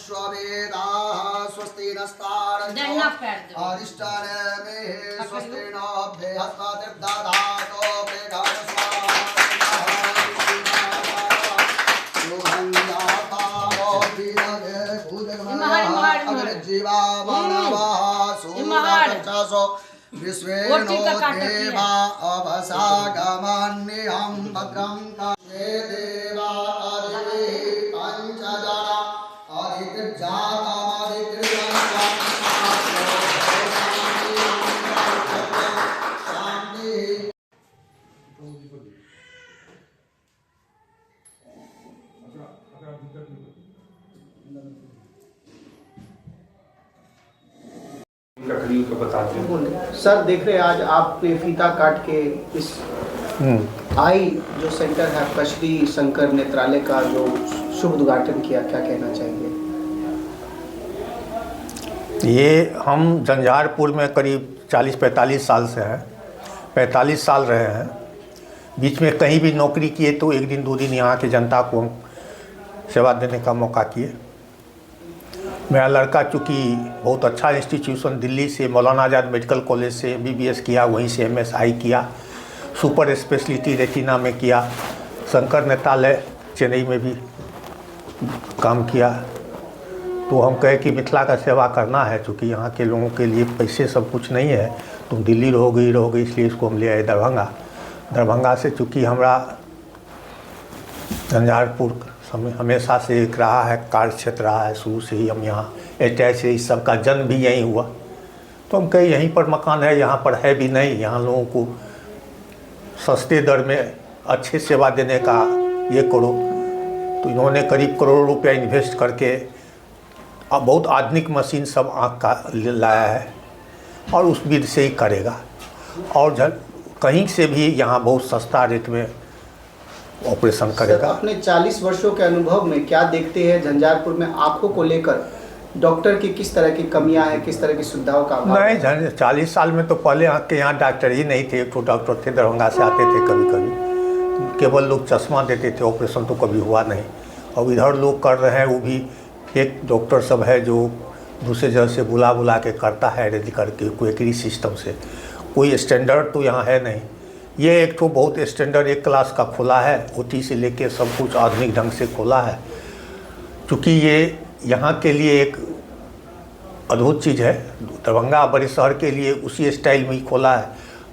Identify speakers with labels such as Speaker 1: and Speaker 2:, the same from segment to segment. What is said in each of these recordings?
Speaker 1: अश्वमेधाः स्वस्ति नस्तारञ्च अधिष्ठाने मे स्वस्ति नो बृहस्पतिर्दधातु विश्वेनो देवा अवसागमन्यं भद्रं कामे देवा अधि पंचजना
Speaker 2: सर देख रहे आज आपने फीता काट के इस आई जो सेंटर है पशरी शंकर नेत्रालय का जो शुभ उद्घाटन किया, क्या कहना चाहेंगे?
Speaker 3: ये हम झंझारपुर में करीब 40-45 साल से हैं, 45 साल रहे हैं। बीच में कहीं भी नौकरी किए तो एक दिन दो दिन यहाँ की जनता को सेवा देने का मौका किए। मेरा लड़का चूँकि बहुत अच्छा इंस्टीट्यूशन दिल्ली से मौलाना आज़ाद मेडिकल कॉलेज से MBBS किया, वहीं से MSI किया, सुपर स्पेशलिटी रेटिना में किया, शंकर नेत्रालय चेन्नई में भी काम किया। तो हम कहे कि मिथिला का सेवा करना है, चूँकि यहाँ के लोगों के लिए पैसे सब कुछ नहीं है, तुम दिल्ली रहोगे, इसलिए इसको हम ले आए दरभंगा से। चूँकि हमारा झंझारपुर हमेशा से एक रहा है, कार्य क्षेत्र रहा है, शुरू से ही हम यहाँ अटैच है, इस सब का जन्म भी यहीं हुआ। तो हम कहे यहीं पर मकान है, यहाँ पर है भी नहीं, यहाँ लोगों को सस्ते दर में अच्छे सेवा देने का ये करो। तो इन्होंने करीब करोड़ों रुपया इन्वेस्ट करके अब बहुत आधुनिक मशीन सब आँख का लाया है और उस विधि से ही करेगा। और कहीं से भी यहाँ बहुत सस्ता रेट में ऑपरेशन करेगा।
Speaker 2: अपने 40 वर्षों के अनुभव में क्या देखते हैं झंझारपुर में आँखों को लेकर डॉक्टर की किस तरह की कमियां हैं, किस तरह की सुविधाओं का अभाव?
Speaker 3: नहीं, 40 साल में तो पहले आँख के यहाँ डॉक्टर ही नहीं थे। एक तो डॉक्टर थे, दरभंगा से आते थे, कभी केवल लोग चश्मा देते थे, ऑपरेशन तो कभी हुआ नहीं। और इधर लोग कर रहे हैं, वो भी एक डॉक्टर सब है जो दूसरे जगह से बुला के करता है, रेडी करके क्वेकरी सिस्टम से। कोई स्टैंडर्ड तो यहाँ है नहीं। ये एक तो बहुत स्टैंडर्ड एक क्लास का खोला है, OT से लेके सब कुछ आधुनिक ढंग से खोला है। चूँकि ये यहाँ के लिए एक अद्भुत चीज़ है, दरभंगा बड़े शहर के लिए उसी स्टाइल में ही खोला है।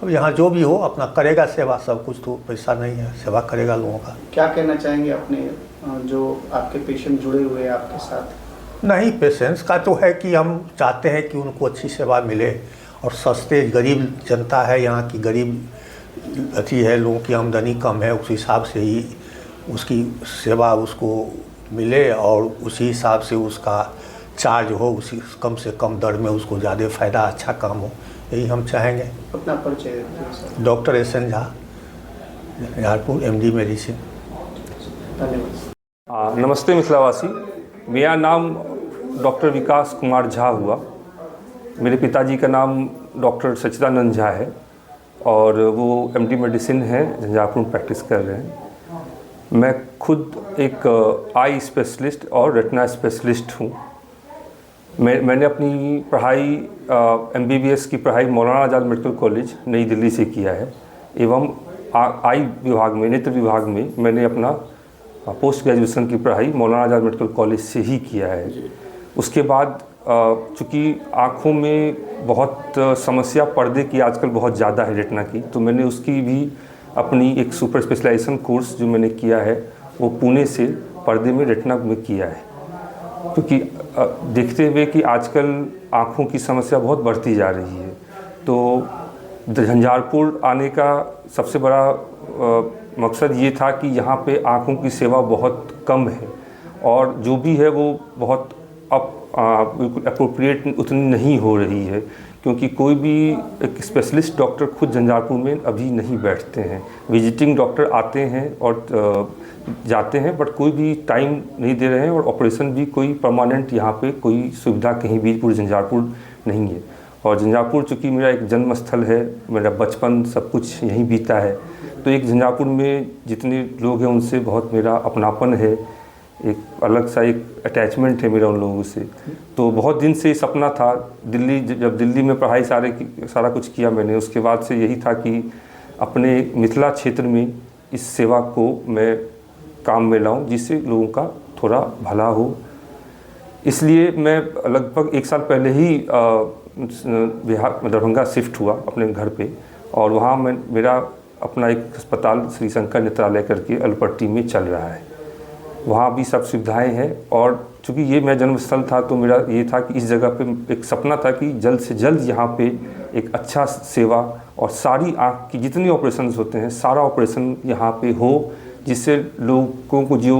Speaker 3: अब यहाँ जो भी हो अपना करेगा सेवा, सब कुछ तो पैसा नहीं है, सेवा करेगा लोगों का।
Speaker 2: क्या कहना चाहेंगे अपने जो आपके पेशेंट जुड़े हुए हैं आपके साथ?
Speaker 3: नहीं, पेशेंट्स का तो है कि हम चाहते हैं कि उनको अच्छी सेवा मिले और सस्ते, गरीब जनता है यहाँ की, गरीब अच्छी है, लोगों की आमदनी कम है, उस हिसाब से ही उसकी सेवा उसको मिले और उसी हिसाब से उसका चार्ज हो, उसी कम से कम दर में उसको ज़्यादा फ़ायदा, अच्छा काम हो, यही हम चाहेंगे।
Speaker 2: अपना परिचय?
Speaker 3: Doctor SN Jha, Jhanjharpur, MD medicine.
Speaker 2: धन्यवाद।
Speaker 4: नमस्ते मिथिलावासी, मेरा नाम डॉक्टर विकास कुमार झा हुआ। मेरे पिताजी का नाम डॉक्टर सच्चिदानंद झा है और वो MD मेडिसिन है, झंझारपुर में प्रैक्टिस कर रहे हैं। मैं खुद एक आई स्पेशलिस्ट और रेटिना स्पेशलिस्ट हूँ। मैंने अपनी पढ़ाई MBBS की पढ़ाई मौलाना आज़ाद मेडिकल कॉलेज नई दिल्ली से किया है एवं आई विभाग में, नेत्र विभाग में मैंने अपना पोस्ट ग्रेजुएशन की पढ़ाई मौलाना आज़ाद मेडिकल कॉलेज से ही किया है। उसके बाद चूँकि आँखों में बहुत समस्या पर्दे की आजकल बहुत ज़्यादा है रेटिना की, तो मैंने उसकी भी अपनी एक सुपर स्पेशलाइजेशन कोर्स जो मैंने किया है वो पुणे से पर्दे में रेटिना में किया है। क्योंकि देखते हुए कि आजकल आँखों की समस्या बहुत बढ़ती जा रही है, तो झंझारपुर आने का सबसे बड़ा मकसद ये था कि यहाँ पे आँखों की सेवा बहुत कम है और जो भी है वो बहुत अप्रोप्रिएट उतनी नहीं हो रही है, क्योंकि कोई भी एक स्पेशलिस्ट डॉक्टर खुद झंझारपुर में अभी नहीं बैठते हैं। विजिटिंग डॉक्टर आते हैं और जाते हैं, बट कोई भी टाइम नहीं दे रहे हैं और ऑपरेशन भी कोई परमानेंट यहाँ पे कोई सुविधा कहीं भी पूरे झंझारपुर नहीं है। और झंझारपुर चूँकि मेरा एक जन्म स्थल है, मेरा बचपन सब कुछ यहीं बीता है, तो एक झंझारपुर में जितने लोग हैं उनसे बहुत मेरा अपनापन है। एक अलग सा एक अटैचमेंट है मेरा उन लोगों से। तो बहुत दिन से सपना था, जब दिल्ली में पढ़ाई सारा कुछ किया मैंने, उसके बाद से यही था कि अपने मिथिला क्षेत्र में इस सेवा को मैं काम में लाऊं, जिससे लोगों का थोड़ा भला हो। इसलिए मैं लगभग 1 साल पहले ही बिहार दरभंगा शिफ्ट हुआ अपने घर पे, और वहाँ मेरा अपना एक अस्पताल श्री शंकर नेत्रालय करके अलपट्टी में चल रहा है। वहाँ भी सब सुविधाएं हैं, और चूँकि ये मेरा जन्मस्थल था तो मेरा ये था कि इस जगह पे एक सपना था कि जल्द से जल्द यहाँ पे एक अच्छा सेवा और सारी आँख की जितनी ऑपरेशंस होते हैं सारा ऑपरेशन यहाँ पे हो, जिससे लोगों को जो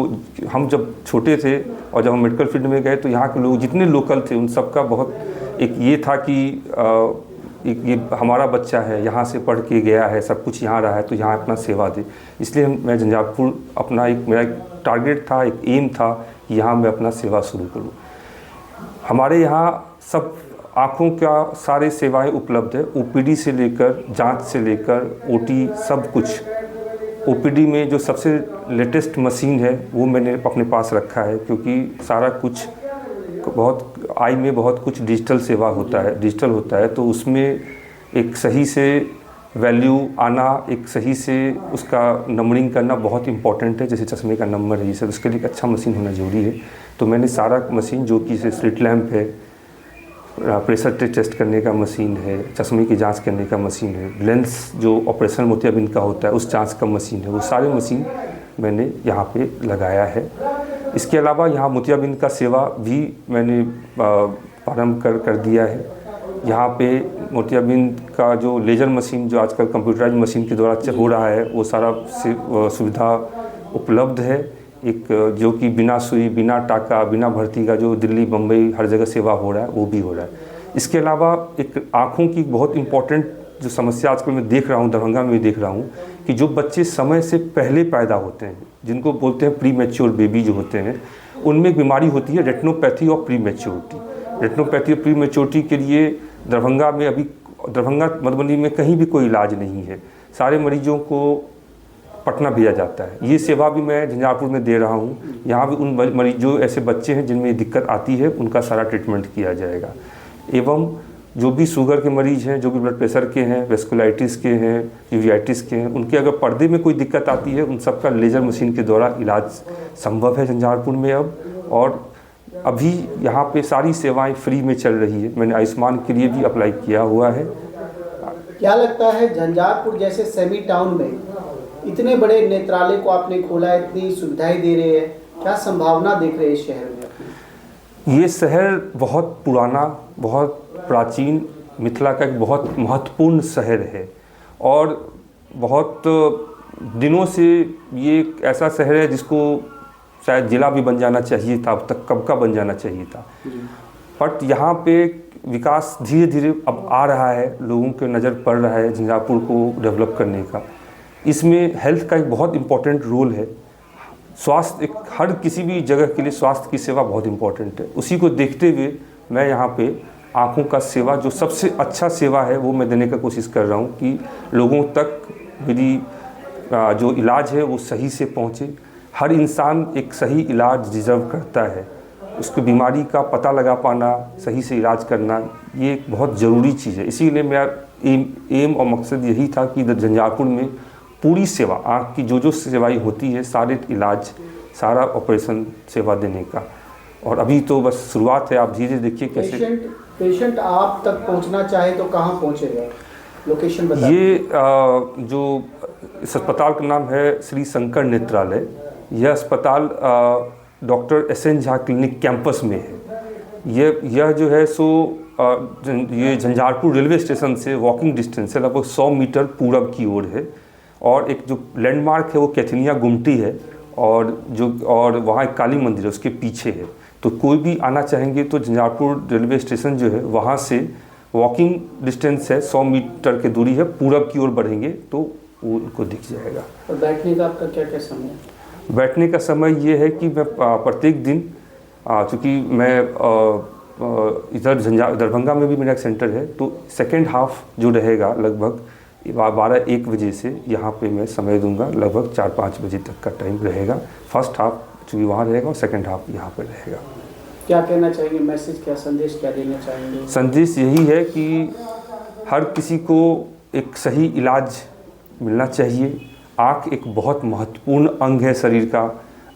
Speaker 4: हम जब छोटे थे और जब हम मेडिकल फील्ड में गए तो यहाँ के लोग जितने लोकल थे उन सब का बहुत एक ये था कि ये हमारा बच्चा है, यहाँ से पढ़ के गया है, सब कुछ यहाँ रहा है, तो यहाँ अपना सेवा दे। इसलिए मैं झंझारपुर अपना मेरा एक टारगेट था, एक एम था कि यहाँ मैं अपना सेवा शुरू करूँ। हमारे यहाँ सब आँखों का सारे सेवाएं उपलब्ध है, ओपीडी से लेकर जांच से लेकर ओटी सब कुछ। ओपीडी में जो सबसे लेटेस्ट मशीन है वो मैंने अपने पास रखा है, क्योंकि सारा कुछ बहुत आई में बहुत कुछ डिजिटल सेवा होता है, डिजिटल होता है, तो उसमें एक सही से वैल्यू आना, एक सही से उसका नंबरिंग करना बहुत इंपॉर्टेंट है। जैसे चश्मे का नंबर है, ये सब उसके लिए एक अच्छा मशीन होना ज़रूरी है। तो मैंने सारा मशीन जो कि स्लिट लैम्प है, प्रेशर टेस्ट करने का मशीन है, चश्मे की जांच करने का मशीन है, लेंस जो ऑपरेशन मोतियाबिंद का होता है उस जांच का मशीन है, वो सारे मशीन मैंने यहाँ पे लगाया है। इसके अलावा यहाँ मोतियाबिंद का सेवा भी मैंने प्रारंभ कर दिया है। यहाँ पे मोतियाबिंद का जो लेज़र मशीन जो आजकल कंप्यूटराइज मशीन के द्वारा हो रहा है वो सारा सुविधा उपलब्ध है। एक जो कि बिना सुई, बिना टाका, बिना भर्ती का जो दिल्ली, बम्बई हर जगह सेवा हो रहा है वो भी हो रहा है। इसके अलावा एक आँखों की बहुत इम्पॉर्टेंट जो समस्या आजकल मैं देख रहा हूँ, दरभंगा में भी देख रहा हूँ, कि जो बच्चे समय से पहले पैदा होते हैं, जिनको बोलते हैं प्री मैच्योर बेबी जो होते हैं, उनमें एक बीमारी होती है रेटिनोपैथी और प्री मैच्योरिटी। रेटिनोपैथी और प्री मैच्योरिटी के लिए दरभंगा में अभी मधुबनी में कहीं भी कोई इलाज नहीं है, सारे मरीजों को पटना भेजा जाता है। ये सेवा भी मैं झंझारपुर में दे रहा हूँ। यहाँ भी उन मरीज जो ऐसे बच्चे हैं जिनमें दिक्कत आती है उनका सारा ट्रीटमेंट किया जाएगा। एवं जो भी शुगर के मरीज हैं, जो भी ब्लड प्रेशर के हैं, वेस्कुलाइटिस के हैं, यूवियाइटिस के हैं, उनके अगर पर्दे में कोई दिक्कत आती है उन सब का लेज़र मशीन के द्वारा इलाज संभव है झंझारपुर में अब। और अभी यहाँ पे सारी सेवाएं फ्री में चल रही है। मैंने आयुष्मान के लिए भी अप्लाई किया हुआ है।
Speaker 2: क्या लगता है झंझारपुर जैसे सेमी टाउन में इतने बड़े नेत्रालय को आपने खोला, इतनी सुविधाएं दे रहे हैं, क्या संभावना देख रहे हैं इस शहर में?
Speaker 4: ये शहर बहुत पुराना, बहुत प्राचीन, मिथिला का एक बहुत महत्वपूर्ण शहर है और बहुत दिनों से ये एक ऐसा शहर है जिसको शायद जिला भी बन जाना चाहिए था, अब तक कब का बन जाना चाहिए था। बट यहाँ पे विकास धीरे धीरे अब आ रहा है, लोगों के नज़र पड़ रहा है झंझारपुर को डेवलप करने का। इसमें हेल्थ का एक बहुत इम्पोर्टेंट रोल है। स्वास्थ्य एक हर किसी भी जगह के लिए स्वास्थ्य की सेवा बहुत इम्पोर्टेंट है। उसी को देखते हुए मैं यहाँ पे आँखों का सेवा जो सबसे अच्छा सेवा है वो मैं देने का कोशिश कर रहा हूँ कि लोगों तक मेरी जो इलाज है वो सही से पहुँचे। हर इंसान एक सही इलाज डिज़र्व करता है, उसकी बीमारी का पता लगा पाना, सही से इलाज करना, ये एक बहुत ज़रूरी चीज़ है। इसीलिए मेरा एम और मकसद यही था कि झंझारपुर में पूरी सेवा, आँख की जो सेवाएं होती है, सारे इलाज, सारा ऑपरेशन सेवा देने का। और अभी तो बस शुरुआत है, आप धीरे देखिए कैसे
Speaker 2: पेशेंट आप तक पहुंचना चाहे तो कहाँ पहुंचेगा, लोकेशन बताइए।
Speaker 4: ये जो इस अस्पताल का नाम है श्री शंकर नेत्रालय। यह अस्पताल doctor SN Jha clinic campus में है। यह जो है सो ये झंझारपुर रेलवे स्टेशन से वॉकिंग डिस्टेंस है, लगभग 100 मीटर पूरब की ओर है। और एक जो लैंडमार्क है वो कैथनिया गुमटी है और वहाँ एक काली मंदिर है उसके पीछे है। तो कोई भी आना चाहेंगे तो झंझारपुर रेलवे स्टेशन जो है वहाँ से वॉकिंग डिस्टेंस है, 100 मीटर की दूरी है, पूरब की ओर बढ़ेंगे तो वो उनको दिख जाएगा।
Speaker 2: और बैठने का आपका क्या क्या समय है?
Speaker 4: बैठने का समय ये है कि मैं प्रत्येक दिन, चूँकि मैं इधर दरभंगा में भी मेरा एक सेंटर है, तो सेकेंड हाफ जो रहेगा लगभग 12-1 बजे से यहाँ पे मैं समय दूंगा, लगभग 4-5 बजे तक का टाइम रहेगा। फर्स्ट हाफ चूँकि वहाँ रहेगा और सेकेंड हाफ यहाँ पर रहेगा।
Speaker 2: क्या कहना चाहेंगे, मैसेज क्या, संदेश क्या देना चाहेंगे?
Speaker 4: संदेश यही है कि हर किसी को एक सही इलाज मिलना चाहिए। आँख एक बहुत महत्वपूर्ण अंग है शरीर का।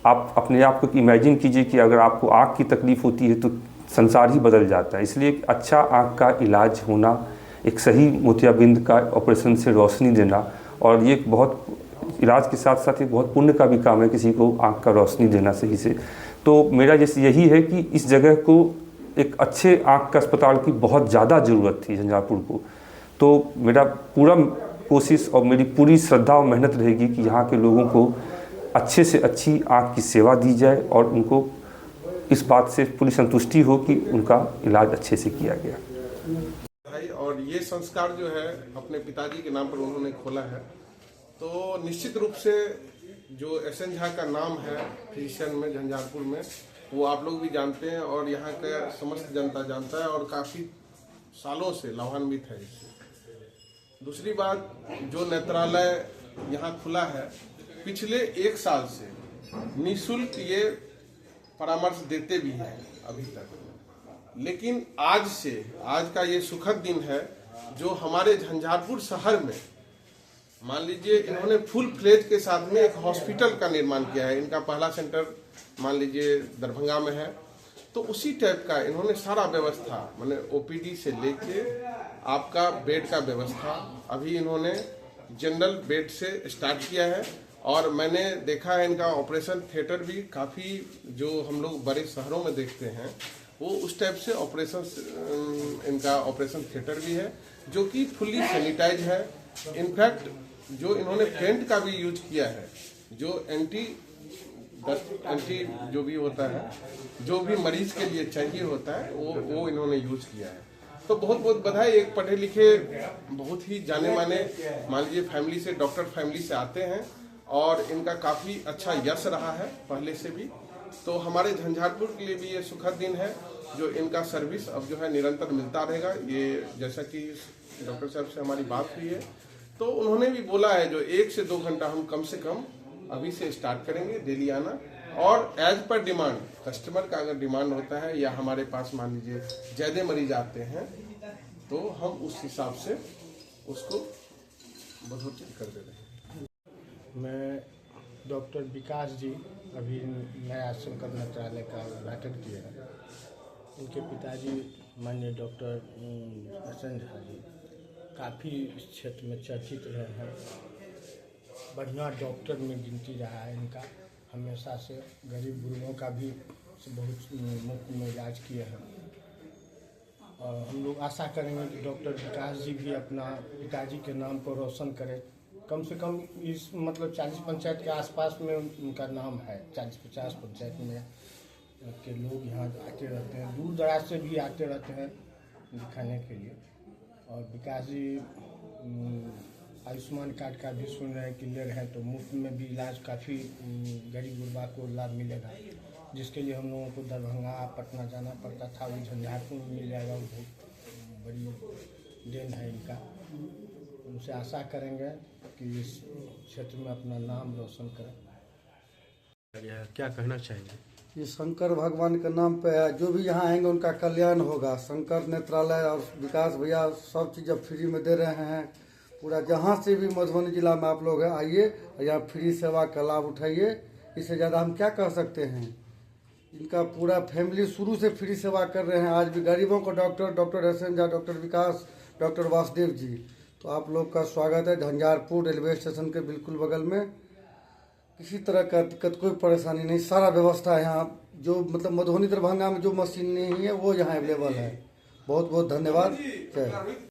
Speaker 4: आप अपने आप को इमेजिन कीजिए कि अगर आपको आँख की तकलीफ़ होती है तो संसार ही बदल जाता है। इसलिए एक अच्छा आँख का इलाज होना, एक सही मोतियाबिंद का ऑपरेशन से रोशनी देना, और ये बहुत इलाज के साथ साथ एक बहुत पुण्य का भी काम है किसी को आँख का रोशनी देना सही से। तो मेरा जैसे यही है कि इस जगह को एक अच्छे आँख का अस्पताल की बहुत ज़्यादा ज़रूरत थी झंझारपुर को। तो मेरा पूरा कोशिश और मेरी पूरी श्रद्धा और मेहनत रहेगी कि यहाँ के लोगों को अच्छे से अच्छी आँख की सेवा दी जाए और उनको इस बात से पूरी संतुष्टि हो कि उनका इलाज अच्छे से किया गया।
Speaker 5: और ये संस्कार जो है अपने पिताजी के नाम पर उन्होंने खोला है, तो निश्चित रूप से जो एसएन झा का नाम है फिजिशियन में झंझारपुर में, वो आप लोग भी जानते हैं और यहाँ का समस्त जनता जानता है और काफ़ी सालों से लाभान्वित है इससे। दूसरी बात, जो नेत्रालय यहाँ खुला है, पिछले 1 साल से निःशुल्क ये परामर्श देते भी हैं अभी तक, लेकिन आज का ये सुखद दिन है जो हमारे झंझारपुर शहर में, मान लीजिए इन्होंने फुल फ्लेज के साथ में एक हॉस्पिटल का निर्माण किया है। इनका पहला सेंटर मान लीजिए दरभंगा में है, तो उसी टाइप का इन्होंने सारा व्यवस्था, माने ओपीडी से लेके आपका बेड का व्यवस्था अभी इन्होंने जनरल बेड से स्टार्ट किया है। और मैंने देखा है इनका ऑपरेशन थिएटर भी काफ़ी, जो हम लोग बड़े शहरों में देखते हैं वो उस टाइप से इनका ऑपरेशन थिएटर भी है जो कि फुल्ली सैनिटाइज है। इनफैक्ट जो इन्होंने पेंट का भी यूज किया है, जो एंटी जो भी होता है, जो भी मरीज के लिए चाहिए होता है, वो इन्होंने यूज किया है। तो बहुत बहुत बधाई। एक पढ़े लिखे बहुत ही जाने माने मान लीजिए फैमिली से, डॉक्टर फैमिली से आते हैं और इनका काफ़ी अच्छा यश रहा है पहले से भी। तो हमारे झंझारपुर के लिए भी ये सुखद दिन है जो इनका सर्विस अब जो है निरंतर मिलता रहेगा। ये जैसा कि डॉक्टर साहब से हमारी बात हुई है तो उन्होंने भी बोला है जो 1 से 2 घंटा हम कम से कम अभी से स्टार्ट करेंगे डेली आना, और एज पर डिमांड, कस्टमर का अगर डिमांड होता है या हमारे पास मान लीजिए ज़्यादा मरीज आते हैं तो हम उस हिसाब से उसको बढ़ोतरी कर दे रहे हैं।
Speaker 6: मैं डॉक्टर विकास जी अभी नया शंकर नेत्रालय का उद्घाटन किए हैं। उनके पिताजी माननीय डॉक्टर एसएन झा जी काफ़ी इस क्षेत्र में चर्चित रहे हैं। बढ़िया डॉक्टर में गिनती रहा है इनका, हमेशा से गरीब गुरुओं का भी बहुत मुफ्त में इलाज किए हैं। और हम लोग आशा करेंगे कि डॉक्टर विकास जी भी अपना पिताजी के नाम को रोशन करें। कम से कम इस मतलब 40 पंचायत के आसपास में उनका नाम है। 40-50 पंचायत में के लोग यहाँ आते रहते हैं, दूर दराज से भी आते रहते हैं दिखाने के लिए। और विकास जी आयुष्मान कार्ड का भी सुन रहे हैं कि ले रहे हैं, तो मुफ्त में भी इलाज काफ़ी गरीब गुरबा को लाभ मिलेगा, जिसके लिए हम लोगों को दरभंगा पटना जाना पड़ता था, वो झंझारपुर में मिल जाएगा। वो बहुत बड़ी देन है इनका। उनसे आशा करेंगे कि इस क्षेत्र में अपना नाम रोशन करें।
Speaker 7: क्या कहना चाहेंगे?
Speaker 1: ये शंकर भगवान के नाम पे है, जो भी यहाँ आएंगे उनका कल्याण होगा। शंकर नेत्रालय और विकास भैया सब चीज़ अब फ्री में दे रहे हैं। पूरा जहाँ से भी मधुबनी जिला में आप लोग हैं आइए और यहाँ फ्री सेवा का लाभ उठाइए। इससे ज़्यादा हम क्या कह सकते हैं। इनका पूरा फैमिली शुरू से फ्री सेवा कर रहे हैं। आज भी गरीबों को डॉक्टर एसएन झा, डॉक्टर विकास, डॉक्टर वासुदेव जी, तो आप लोग का स्वागत है। झंझारपुर रेलवे स्टेशन के बिल्कुल बगल में, किसी तरह का दिक्कत कोई परेशानी नहीं, सारा व्यवस्था है यहाँ। जो मतलब मधुबनी दरभंगा में जो मशीन नहीं है वो यहाँ अवेलेबल है। बहुत बहुत धन्यवाद। जय।